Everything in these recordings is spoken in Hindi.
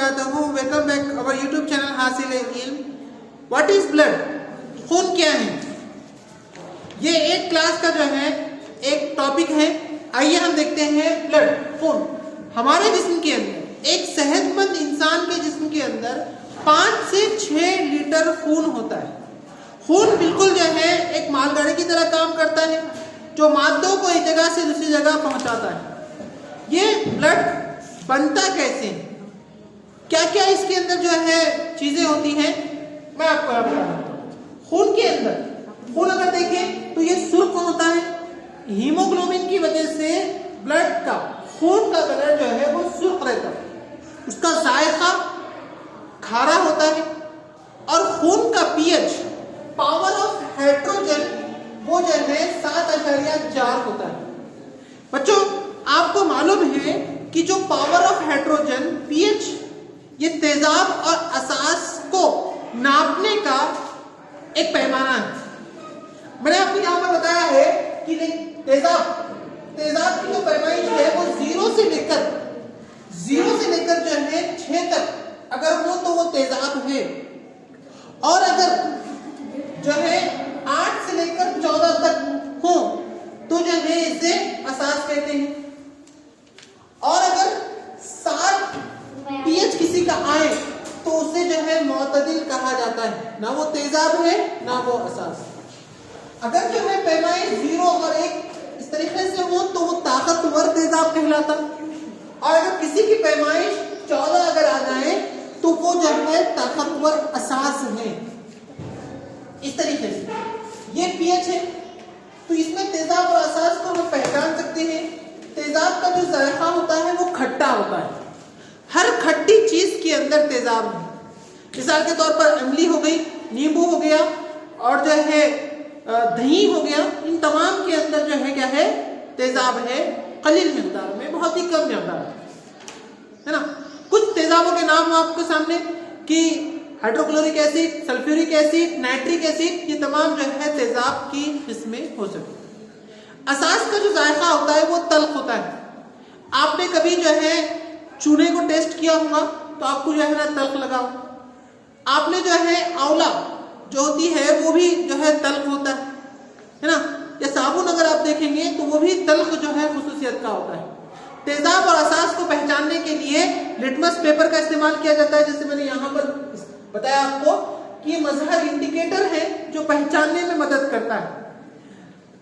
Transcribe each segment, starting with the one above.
वबरकातुहू। Welcome back our YouTube channel Hasil Ilm. What is blood? खून क्या है? ये 8 क्लास का जो है एक टॉपिक है। आइए हम देखते हैं ब्लड, खून। हमारे जिस्म के अंदर, एक सेहतमंद इंसान के जिस्म के अंदर 5 से 6 लीटर खून होता है। खून बिल्कुल जो है एक मालगाड़ी की तरह काम करता है, जो मादों को एक जगह से दूसरी जगह पहुंचाता है। ये ब्लड बनता कैसे है, क्या क्या इसके अंदर जो है चीजें होती हैं, मैं आपको बता रहा हूं। खून के अंदर, खून अगर देखें तो ये सुर्ख होता है। हीमोग्लोबिन की वजह से ब्लड का, खून का कलर जो है वो सुर्ख रहता है। उसका जायका खारा होता है। और खून का पीएच, पावर ऑफ हाइड्रोजन, वो जो है 7.4 होता है। बच्चों, आपको मालूम है कि जो पावर ऑफ हाइड्रोजन, पीएच, ये तेजाब और असास को नापने का एक पैमाना है। मैंने आपको यहां पर बताया है कि तेजाब की जो पैमाइश है वो 0 से लेकर जो है 6 तक अगर हो तो वो तेजाब है। और अगर जो है 8 से लेकर 14 तक हो तो जो है इसे असास कहते हैं। और अगर 7 पीएच किसी का आए तो उसे जो है मुअतदिल कहा जाता है, ना वो तेजाब है ना वो असास। अगर जो है पैमाइश 0 और 1 इस तरीके से हो तो वो ताकतवर तेजाब कहलाता। और अगर किसी की पैमाइश 14 अगर आ जाए तो वो जो है ताकतवर असास है। इस तरीके से ये पीएच है। तो इसमें तेजाब और असास को हम पहचान सकते हैं। तेजाब का जो जायका होता है वो खट्टा होता है। हर खट्टी चीज के अंदर तेजाब है। मिसाल के तौर पर इमली हो गई, नींबू हो गया, और जो है दही हो गया। इन तमाम के अंदर जो है क्या है, तेजाब है, कलील मिकदार में, बहुत ही कम मिकदार है ना। कुछ तेजाबों के नाम आपको सामने कि hydrochloric acid, sulphuric acid, nitric acid, ये तमाम जो है तेजाब की किस्में हो सकती है। असास का जो जायका होता है वो तल्ख होता है। आपने कभी जो है चूने को टेस्ट किया होगा तो आपको जो है ना तल्ख लगा। आपने जो है आंवला जो होती है वो भी जो है तल्ख होता है ना। या साबुन अगर आप देखेंगे तो वो भी तल्ख जो है खुसूसियत का होता है। तेजाब और असास को पहचानने के लिए लिटमस पेपर का इस्तेमाल किया जाता है। जैसे मैंने यहाँ पर बताया आपको कि मजहर इंडिकेटर है जो पहचानने में मदद करता है।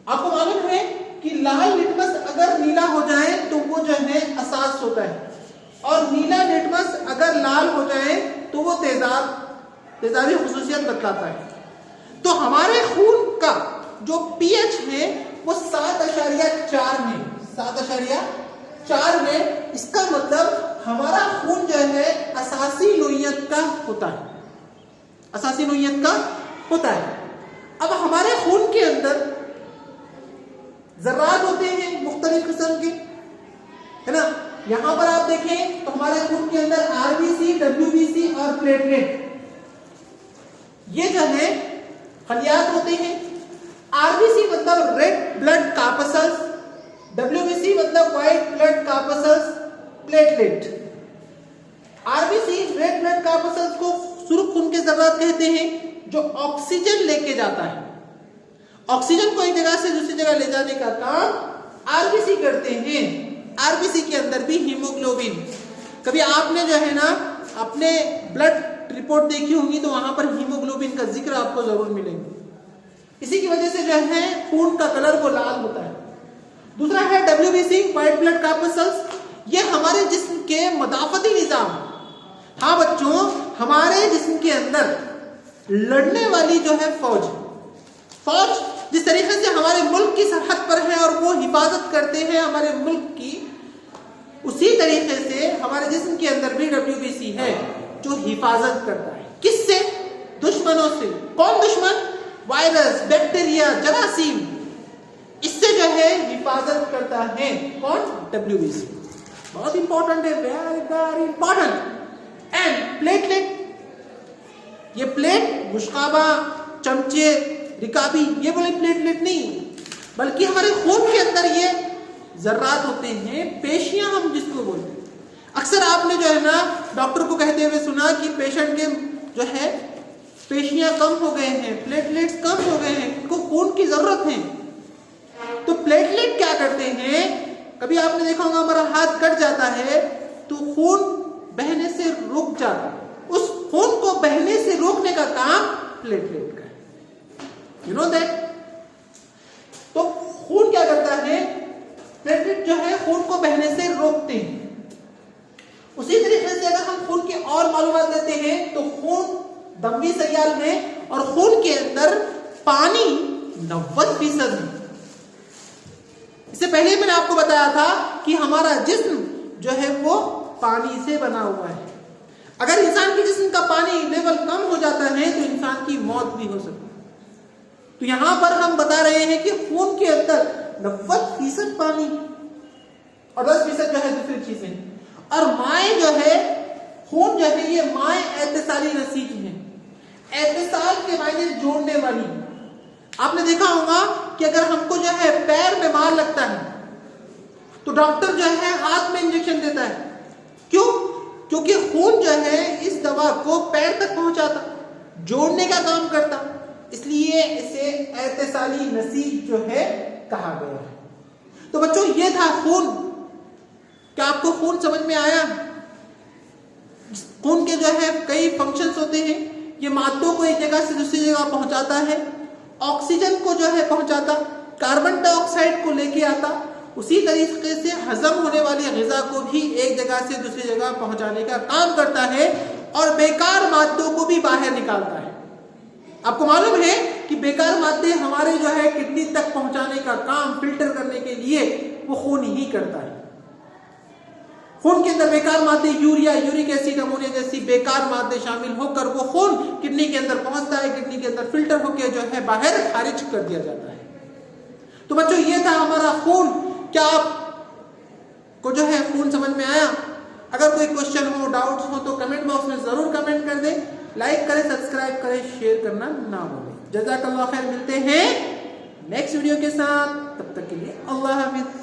आपको मालूम है कि लाल लिटमस अगर नीला हो जाए तो वो जो है असास होता है, और नीला लिटमस अगर लाल हो जाए तो वो तेजाबी खुसूसियत बतलाता है। तो हमारे खून का जो पीएच है वो 7.4 में, 7.4 में। इसका मतलब हमारा खून जो है असासी नोयत का होता है, असासी नोयत का होता है। अब हमारे खून के अंदर जर्रात होते हैं मुख्तलिफ किस्म के, है ना। यहां पर आप देखें तो हमारे खून के अंदर आरबीसी, डब्ल्यूबीसी और प्लेटलेट, ये जो है खलियात होते हैं। आरबीसी मतलब रेड ब्लड कार्पसल्स, डब्ल्यूबीसी मतलब white blood corpuscles, platelet. RBC red blood corpuscles को सुर्ख खून के जर्रात कहते हैं, जो ऑक्सीजन लेके जाता है। ऑक्सीजन को एक जगह से दूसरी जगह ले जाने का काम आरबीसी करते हैं। आरबीसी के अंदर भी हीमोग्लोबिन, कभी आपने जो है ना अपने ब्लड रिपोर्ट देखी होगी तो वहां पर हीमोग्लोबिन का जिक्र आपको जरूर मिलेगा। इसी की वजह से जो है खून का कलर वो लाल होता है। दूसरा है डब्ल्यूबीसी, व्हाइट ब्लड कार्पसल्स। ये हमारे जिस्म के मदाफती निजाम, हाँ बच्चों, हमारे जिस्म के अंदर लड़ने वाली जो है फौज जिस तरीके से हमारे मुल्क की सरहद पर है और वो हिफाजत करते हैं हमारे मुल्क की, उसी तरीके से हमारे जिस्म के अंदर भी डब्ल्यूबीसी है जो हिफाजत करता है। किससे? दुश्मनों से। कौन दुश्मन? वायरस, बैक्टीरिया, जरासीम, इससे जो है हिफाजत करता है। कौन? डब्ल्यूबीसी। बहुत इंपॉर्टेंट है, very very important. And platelet, ये प्लेट मुश्काबा, चमचे, रिकाबी, ये बोले प्लेटलेट नहीं, बल्कि हमारे खून के अंदर ये जर्रात होते हैं, पेशियां हम जिसको बोलते हैं। अक्सर आपने जो है ना डॉक्टर को कहते हुए सुना कि पेशेंट के जो है पेशियां कम हो गए हैं, प्लेटलेट्स कम हो गए हैं, इनको खून की जरूरत है। तो प्लेटलेट क्या करते हैं, कभी आपने देखा होगा हमारा हाथ कट जाता है तो खून बहने से रुक जाता है, उस खून को बहने से रोकने का काम प्लेटलेट का है। You know that. तो खून क्या करता है, प्लेटलेट जो है खून को बहने से रोकते हैं। उसी तरीके से अगर हम खून की और मालूमात लेते हैं तो खून दमी सयाल है और खून के अंदर पानी 90% है। इससे पहले मैंने आपको बताया था कि हमारा जिस्म जो है वो पानी से बना हुआ है। अगर इंसान के जिस्म का पानी लेवल कम हो जाता है तो इंसान की मौत भी हो सकती है। तो यहां पर हम बता रहे हैं कि खून के अंदर 90% पानी और 10% जो है दूसरी चीजें। और माए जो है, खून जो है ये माए एतिसाली नसीज है। एतिसाल के मायने जोड़ने वाली। आपने देखा होगा कि अगर हमको जो है पैर में मार लगता है तो डॉक्टर जो है हाथ में इंजेक्शन देता है। क्यों? क्योंकि खून जो है इस दवा को पैर तक पहुंचाता, जोड़ने का काम करता, इसलिए इसे एतिसाली नसीज जो है कहा गया है। तो बच्चों ये था खून। क्या आपको खून समझ में आया? खून के जो है कई फंक्शंस होते हैं। ये मादों को एक जगह से दूसरी जगह पहुंचाता है, ऑक्सीजन को जो है पहुंचाता, कार्बन डाइऑक्साइड को लेके आता, उसी तरीके से हजम होने वाली ग़िज़ा को भी एक जगह से दूसरी जगह पहुंचाने का काम करता है और बेकार मादों को भी बाहर निकालता है। आपको मालूम है कि बेकार मादे हमारे जो है किडनी तक पहुंचाने का काम फिल्टर करने के लिए वो खून ही करता है। खून के अंदर बेकार मादे यूरिया, यूरिक एसिड, अमोनिया जैसी बेकार मादे शामिल होकर वो खून किडनी के अंदर पहुंचता है, किडनी के अंदर फिल्टर होकर जो है बाहर खारिज कर दिया जाता है। तो बच्चों ये था हमारा खून। क्या आपको जो है खून समझ में आया? अगर कोई क्वेश्चन हो, डाउट्स हो तो कमेंट बॉक्स में जरूर कमेंट कर दें। लाइक करें, सब्सक्राइब करें, शेयर करना ना भूलें। जज़ाकल्लाह खैर। मिलते हैं नेक्स्ट वीडियो के साथ, तब तक के लिए अल्लाह हाफिज।